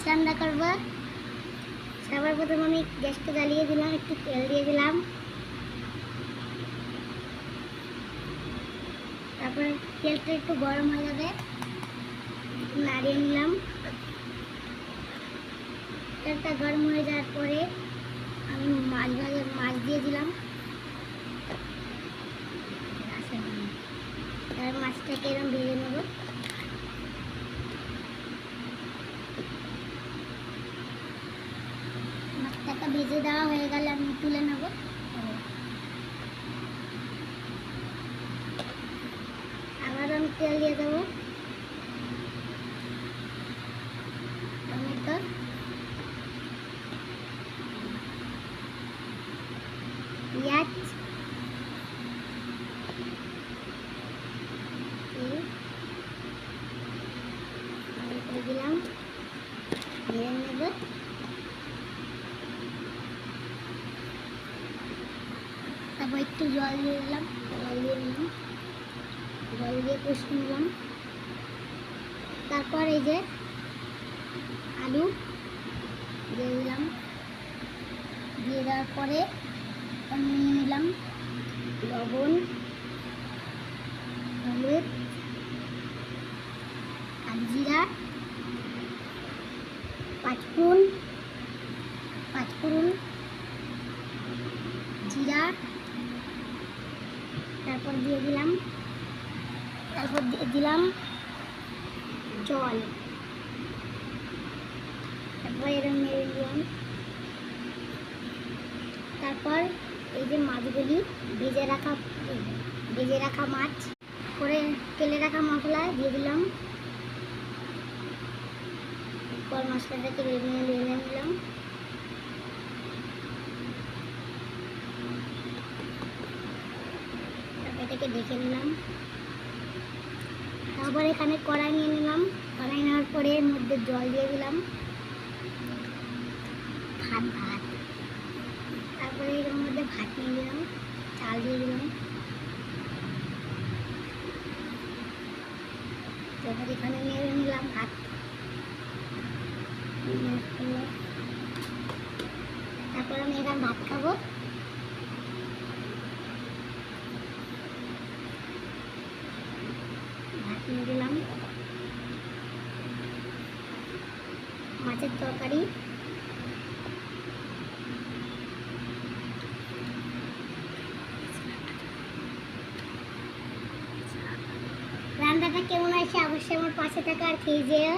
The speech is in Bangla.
রান্না করব। সবার প্রথমে আমি গ্যাসটা জ্বালিয়ে দিলাম, একটু তেল দিয়ে দিলাম, তারপরে তেলটা একটু গরম হয়ে যাবে, নাড়িয়ে নিলাম। তেলটা গরম হয়ে যাওয়ার পরে আমি মাছ দিয়ে দিলাম। আর মাছটাকে এরকম ভেজে নেব। মাছটাকে ভেজে দেওয়া হয়ে গেলে আমি তুলে নেব। আবার আমি তেল দিয়ে দেবো, টমেটো, পেঁয়াজ, দিলাম, দিয়ে নেব। তারপর একটু জল দিয়ে দিলাম, জল দিয়ে কষিয়ে নিলাম। তারপর এই যে আলু দিয়ে দিলাম, দিয়ে দেওয়ার পরে নিয়ে নিলাম লবণ, হলুদ, আর জিরা, পাঁচফোড়ন, জিরা, তারপর দিয়ে দিলাম জল, তারপর এরকম নেড়ে দিলাম। তারপর এই যে মাছগুলি ভেজে রাখা মাছ করে তেলে রাখা মশলা দিয়ে দিলাম। পর মশলাটাকে ভেজে নিলাম। এটাকে দেখে নিলাম। তারপর এখানে কড়াই নিয়ে নিলাম। কড়াই নেওয়ার পরে এর মধ্যে জল দিয়ে দিলাম, ভাত, তারপরে এর মধ্যে ভাত নিয়ে দিলাম, চাল দিয়ে দিলাম। তারপর এখানে নেড়ে নিলাম ভাত। তারপর আমি এখানে ভাত খাবো। ভাত নিয়ে দিলাম, মাছের তরকারি, রান্নাটা কেমন আছে অবশ্যই আমার পাশে থাকা আর খেয়ে যেও।